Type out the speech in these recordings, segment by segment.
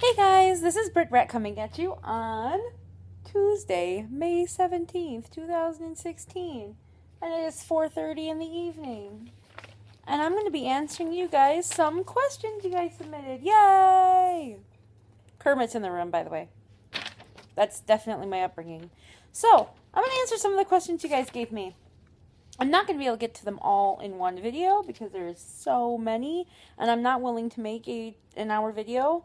Hey guys, this is Britt Rat coming at you on Tuesday, May 17th, 2016. And it is 4:30 in the evening. And I'm going to be answering you guys some questions you guys submitted. Yay! Kermit's in the room, by the way. That's definitely my upbringing. So, I'm going to answer some of the questions you guys gave me. I'm not going to be able to get to them all in one video because there's so many, and I'm not willing to make an hour video.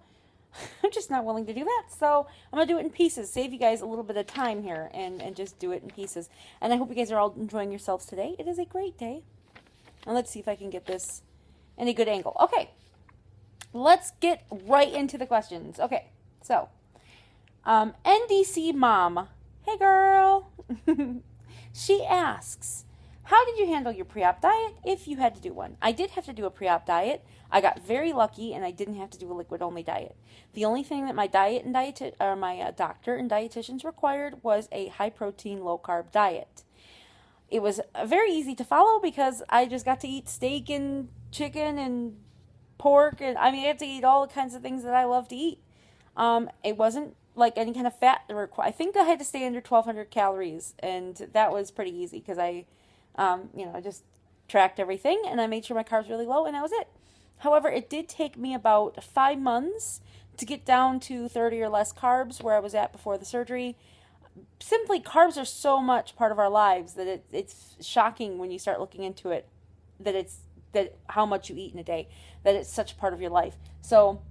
I'm just not willing to do that, so I'm going to do it in pieces, save you guys a little bit of time here, and just do it in pieces. And I hope you guys are all enjoying yourselves today. It is a great day. And let's see if I can get this in a good angle. Okay, let's get right into the questions. Okay, so, ndcmom, hey girl, she asks, how did you handle your pre-op diet if you had to do one? I did have to do a pre-op diet. I got very lucky and I didn't have to do a liquid-only diet. The only thing that my diet and my doctor and dietitians required was a high-protein, low-carb diet. It was very easy to follow because I just got to eat steak and chicken and pork, and I had to eat all the kinds of things that I love to eat. It wasn't like any kind of fat. I think I had to stay under 1,200 calories, and that was pretty easy because I just tracked everything, and I made sure my carbs were really low, and that was it. However, it did take me about 5 months to get down to 30 or less carbs where I was at before the surgery. Simply, carbs are so much part of our lives that it's shocking when you start looking into it, that how much you eat in a day, that it's such a part of your life. So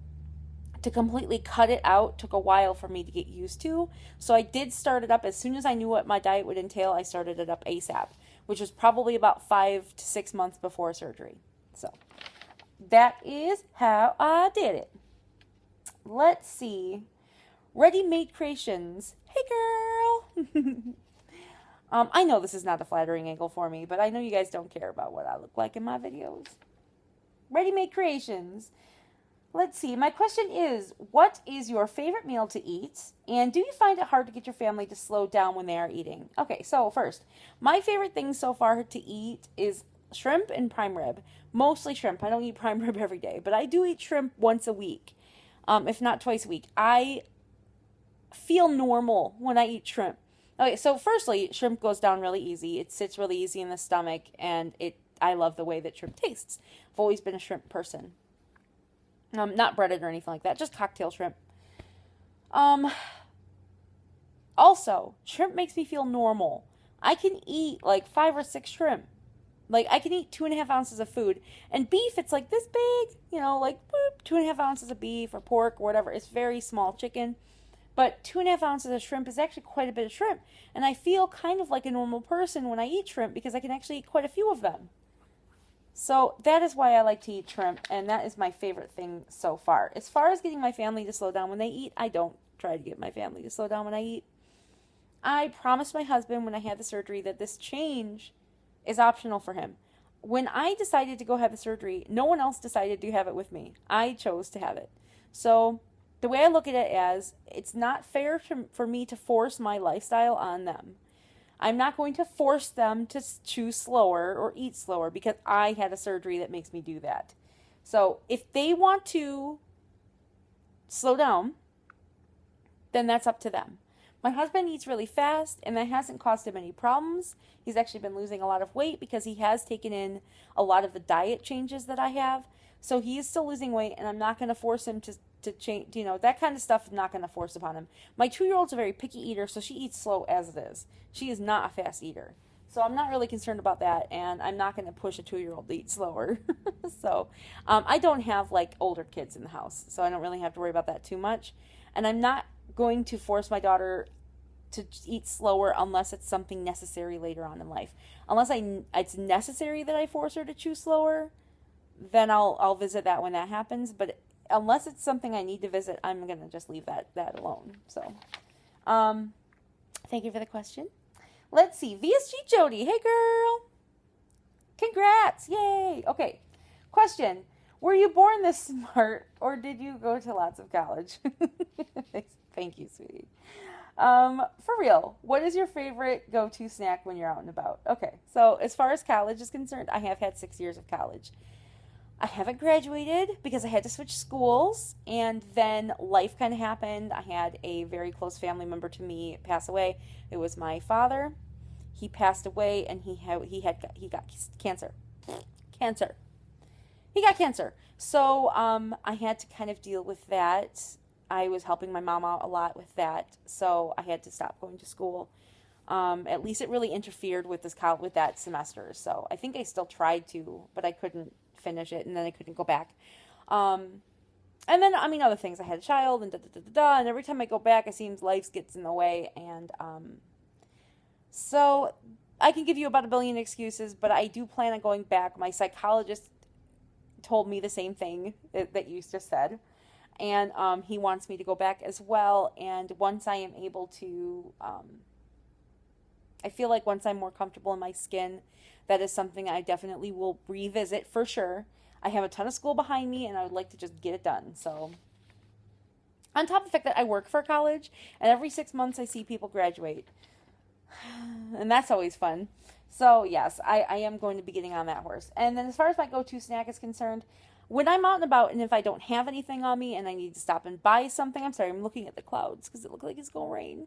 to completely cut it out took a while for me to get used to. So I did start it up as soon as I knew what my diet would entail. I started it up ASAP, which was probably about 5 to 6 months before surgery. So that is how I did it. Let's see. Ready-made creations. Hey, girl. I know this is not a flattering angle for me, but I know you guys don't care about what I look like in my videos. Ready-made creations. Let's see. My question is, what is your favorite meal to eat? And do you find it hard to get your family to slow down when they are eating? Okay, so first, my favorite thing so far to eat is shrimp and prime rib. Mostly shrimp. I don't eat prime rib every day, but I do eat shrimp once a week, if not twice a week. I feel normal when I eat shrimp. Okay, so firstly, shrimp goes down really easy. It sits really easy in the stomach, and I love the way that shrimp tastes. I've always been a shrimp person. Not breaded or anything like that, just cocktail shrimp. Also, shrimp makes me feel normal. I can eat like 5 or 6 shrimp. Like, I can eat 2.5 ounces of food. And beef, it's like this big, like 2.5 ounces of beef or pork or whatever. It's very small chicken. But 2.5 ounces of shrimp is actually quite a bit of shrimp. And I feel kind of like a normal person when I eat shrimp because I can actually eat quite a few of them. So that is why I like to eat shrimp, and that is my favorite thing so far. As far as getting my family to slow down when they eat, I don't try to get my family to slow down when I eat. I promised my husband when I had the surgery that this change is optional for him. When I decided to go have the surgery, no one else decided to have it with me. I chose to have it. So the way I look at it as, it's not fair for me to force my lifestyle on them. I'm not going to force them to choose slower or eat slower because I had a surgery that makes me do that. So if they want to slow down, then that's up to them. My husband eats really fast, and that hasn't caused him any problems. He's actually been losing a lot of weight because he has taken in a lot of the diet changes that I have. So he is still losing weight, and I'm not going to force him to change, that kind of stuff I'm not going to force upon him. My 2-year-old's a very picky eater, so she eats slow as it is. She is not a fast eater. So I'm not really concerned about that, and I'm not going to push a 2-year-old to eat slower. So I don't have, older kids in the house, so I don't really have to worry about that too much. And I'm not going to force my daughter to eat slower unless it's something necessary later on in life. Unless it's necessary that I force her to choose slower, then I'll visit that when that happens. But unless it's something I need to visit, I'm going to just leave that alone. So, thank you for the question. Let's see. VSG Jody. Hey, girl. Congrats. Yay. Okay. Question. Were you born this smart, or did you go to lots of college? Thank you, sweetie. For real, what is your favorite go-to snack when you're out and about? Okay, so as far as college is concerned, I have had 6 years of college. I haven't graduated because I had to switch schools, and then life kind of happened. I had a very close family member to me pass away. It was my father. He passed away, and he got cancer. Cancer. He got cancer. So I had to kind of deal with that. I was helping my mom out a lot with that, so I had to stop going to school. At least it really interfered with with that semester. So I think I still tried to, but I couldn't finish it, and then I couldn't go back. And then, I mean, other things. I had a child, and and every time I go back, it seems life gets in the way, and so I can give you about a billion excuses, but I do plan on going back. My psychologist told me the same thing that you just said, and he wants me to go back as well. And once I am able to, I feel like once I'm more comfortable in my skin, that is something I definitely will revisit for sure. I have a ton of school behind me, and I would like to just get it done. So, on top of the fact that I work for a college, and every 6 months I see people graduate, and that's always fun. So, yes, I am going to be getting on that horse. And then as far as my go-to snack is concerned, when I'm out and about, and if I don't have anything on me and I need to stop and buy something, I'm sorry, I'm looking at the clouds because it looks like it's going to rain.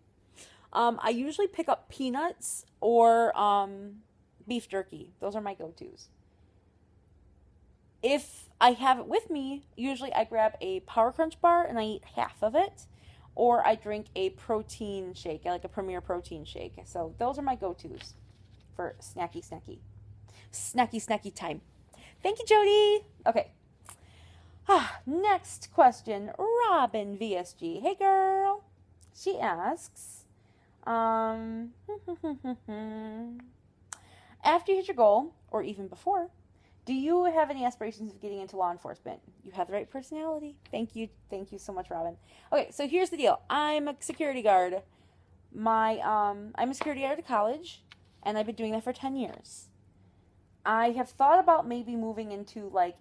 I usually pick up peanuts or beef jerky. Those are my go-tos. If I have it with me, usually I grab a Power Crunch bar and I eat half of it, or I drink a protein shake, like a Premier protein shake. So those are my go-tos for snacky time. Thank you, Jody. Okay. Next question. Robin VSG. Hey, girl. She asks, after you hit your goal, or even before, do you have any aspirations of getting into law enforcement? You have the right personality. Thank you so much, Robin. Okay, so here's the deal. I'm a security guard. I'm a security guard at college, and I've been doing that for 10 years. I have thought about maybe moving into like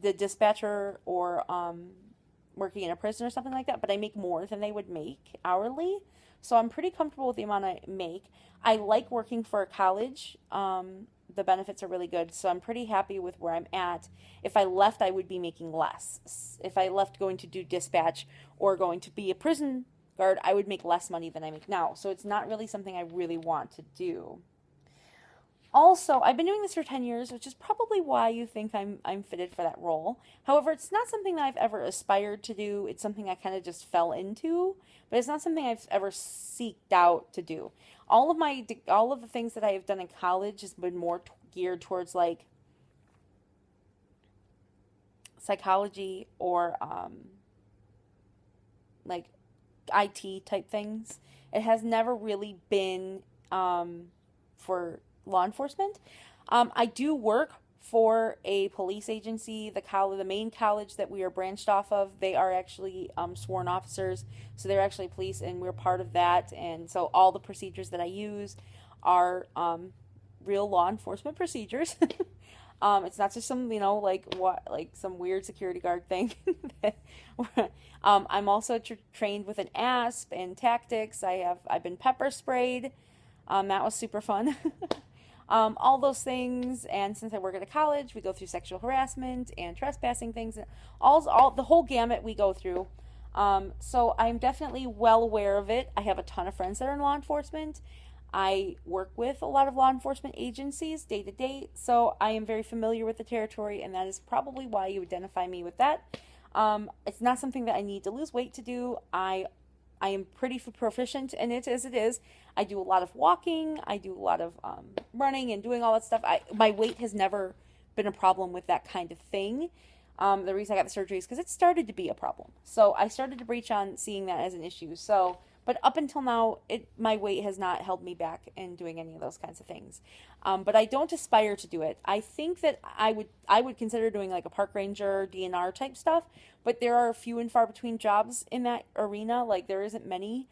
the dispatcher or working in a prison or something like that, but I make more than they would make hourly. So I'm pretty comfortable with the amount I make. I like working for a college. The benefits are really good, so I'm pretty happy with where I'm at. If I left, I would be making less. If I left going to do dispatch or going to be a prison guard, I would make less money than I make now. So it's not really something I really want to do. Also, I've been doing this for 10 years, which is probably why you think I'm fitted for that role. However, it's not something that I've ever aspired to do. It's something I kind of just fell into, but it's not something I've ever seeked out to do. All of the things that I have done in college has been more geared towards like psychology or like IT type things. It has never really been for law enforcement. I do work for a police agency. The main college that we are branched off of, they are actually sworn officers, so they're actually police, and we're part of that. And so all the procedures that I use are real law enforcement procedures. It's not just some like some weird security guard thing. I'm also trained with an ASP and tactics. I've been pepper sprayed. That was super fun. All those things, and since I work at a college, we go through sexual harassment and trespassing things, all the whole gamut we go through. So I'm definitely well aware of it. I have a ton of friends that are in law enforcement. I work with a lot of law enforcement agencies day to day, so I am very familiar with the territory, and that is probably why you identify me with that. It's not something that I need to lose weight to do. I am pretty proficient in it as it is. I do a lot of walking. I do a lot of running and doing all that stuff. My weight has never been a problem with that kind of thing. The reason I got the surgery is because it started to be a problem. So I started to breach on seeing that as an issue. So, but up until now, my weight has not held me back in doing any of those kinds of things. But I don't aspire to do it. I think that I would consider doing like a park ranger, DNR type stuff. But there are few and far between jobs in that arena. Like there isn't many.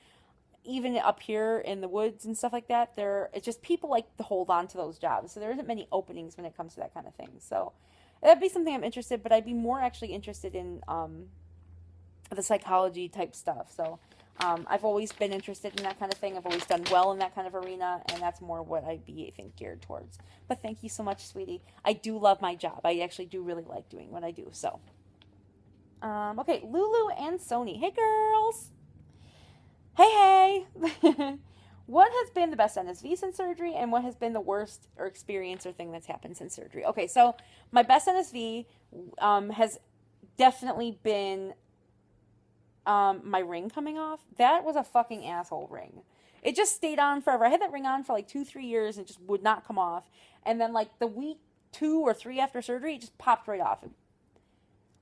Even up here in the woods and stuff like that, it's just people like to hold on to those jobs. So there isn't many openings when it comes to that kind of thing. So that'd be something I'm interested, but I'd be more actually interested in the psychology type stuff. So I've always been interested in that kind of thing. I've always done well in that kind of arena, and that's more what I'd be, I think, geared towards. But thank you so much, sweetie. I do love my job. I actually do really like doing what I do, so. Okay, Lulu and Sony. Hey, girls. Hey. What has been the best NSV since surgery, and what has been the worst or experience or thing that's happened since surgery? Okay, so my best NSV has definitely been my ring coming off. That was a fucking asshole ring. It just stayed on forever. I had that ring on for like 2-3 years and it just would not come off. And then like the week 2 or 3 after surgery, it just popped right off.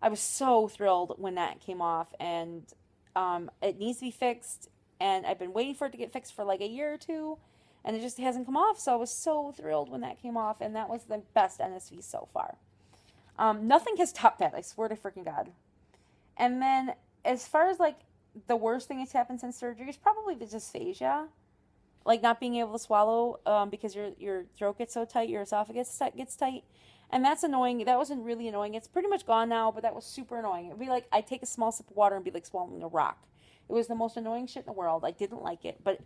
I was so thrilled when that came off, and it needs to be fixed, and I've been waiting for it to get fixed for like a year or 2, and it just hasn't come off. So I was so thrilled when that came off, and that was the best NSV so far. Nothing has topped that, I swear to freaking God. And then as far as like the worst thing that's happened since surgery is probably the dysphagia, like not being able to swallow because your throat gets so tight, your esophagus gets tight, and that's annoying. That wasn't really annoying. It's pretty much gone now, but that was super annoying. It'd be like I'd take a small sip of water and be like swallowing a rock. It was the most annoying shit in the world. I didn't like it, but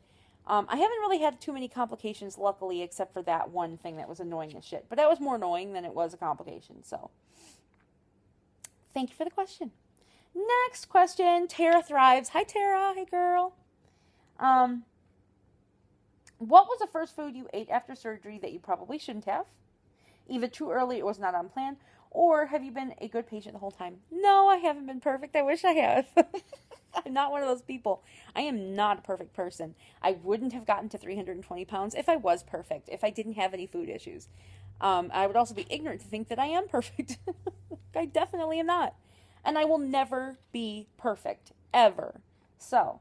I haven't really had too many complications, luckily, except for that one thing that was annoying as shit. But that was more annoying than it was a complication. So, thank you for the question. Next question, Tara Thrives. Hi, Tara. Hey, girl. What was the first food you ate after surgery that you probably shouldn't have? Either too early or was not on plan, or have you been a good patient the whole time? No, I haven't been perfect. I wish I have. I'm not one of those people. I am not a perfect person. I wouldn't have gotten to 320 pounds if I was perfect, if I didn't have any food issues. I would also be ignorant to think that I am perfect. I definitely am not. And I will never be perfect, ever. So,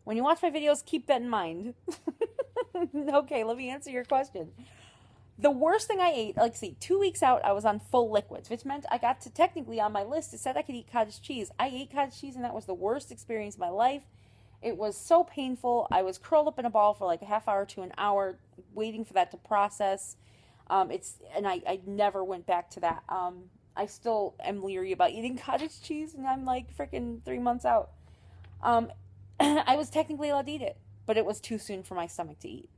when you watch my videos, keep that in mind. Okay, let me answer your question. The worst thing I ate, like, see, 2 weeks out, I was on full liquids, which meant I got to, technically on my list, it said I could eat cottage cheese. I ate cottage cheese, and that was the worst experience of my life. It was so painful. I was curled up in a ball for like a half hour to an hour, waiting for that to process. I never went back to that. I still am leery about eating cottage cheese, and I'm like freaking 3 months out. I was technically allowed to eat it, but it was too soon for my stomach to eat.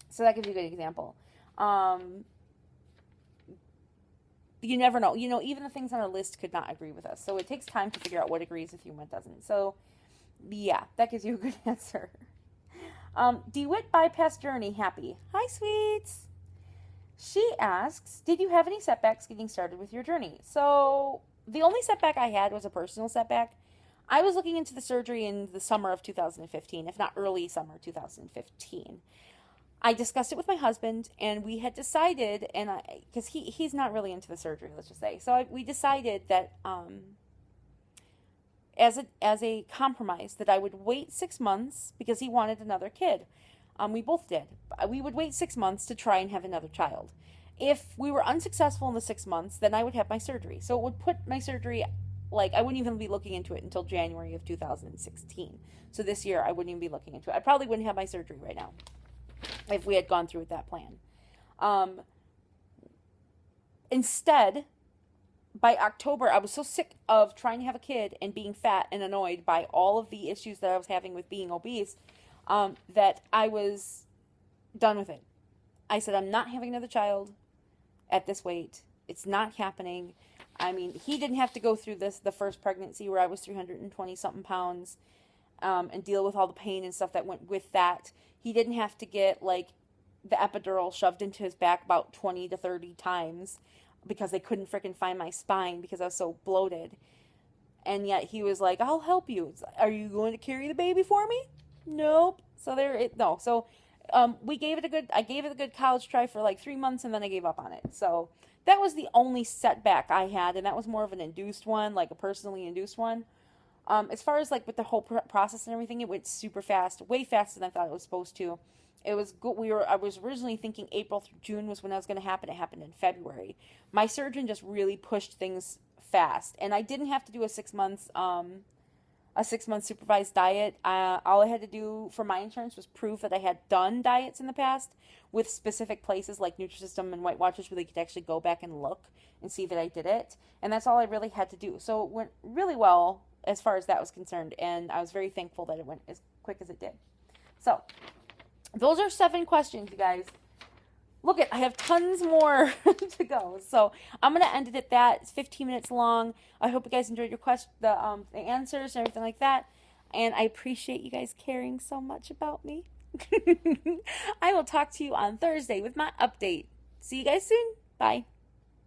So that gives you a good example. You never know. You know, even the things on our list could not agree with us. So it takes time to figure out what agrees with you and what doesn't. So, yeah, that gives you a good answer. DeWitt Bypass Journey, happy. Hi, sweets. She asks, did you have any setbacks getting started with your journey? So, the only setback I had was a personal setback. I was looking into the surgery in the summer of 2015, if not early summer 2015. I discussed it with my husband, and we had decided, and because he's not really into the surgery, let's just say. So we decided that as a compromise, that I would wait 6 months because he wanted another kid. We both did. We would wait 6 months to try and have another child. If we were unsuccessful in the 6 months, then I would have my surgery. So it would put my surgery, like, I wouldn't even be looking into it until January of 2016. So this year, I wouldn't even be looking into it. I probably wouldn't have my surgery right now if we had gone through with that plan. Instead, by October, I was so sick of trying to have a kid and being fat and annoyed by all of the issues that I was having with being obese, that I was done with it. I said, I'm not having another child at this weight. It's not happening. I mean, he didn't have to go through the first pregnancy where I was 320 something pounds, and deal with all the pain and stuff that went with that. He didn't have to get, like, the epidural shoved into his back about 20 to 30 times because they couldn't freaking find my spine because I was so bloated. And yet he was like, I'll help you. Are you going to carry the baby for me? Nope. So no. So I gave it a good college try for like 3 months, and then I gave up on it. So that was the only setback I had, and that was more of an induced one, like a personally induced one. As far as like with the whole process and everything, it went super fast, way faster than I thought it was supposed to. It was good. I was originally thinking April through June was when that was going to happen. It happened in February. My surgeon just really pushed things fast, and I didn't have to do a 6 months supervised diet. All I had to do for my insurance was prove that I had done diets in the past with specific places like Nutrisystem and Weight Watchers where they could actually go back and look and see that I did it. And that's all I really had to do. So it went really well. as far as that was concerned. And I was very thankful that it went as quick as it did. So those are 7 questions, you guys. Look I have tons more to go. So I'm going to end it at that. It's 15 minutes long. I hope you guys enjoyed your the answers and everything like that. And I appreciate you guys caring so much about me. I will talk to you on Thursday with my update. See you guys soon. Bye.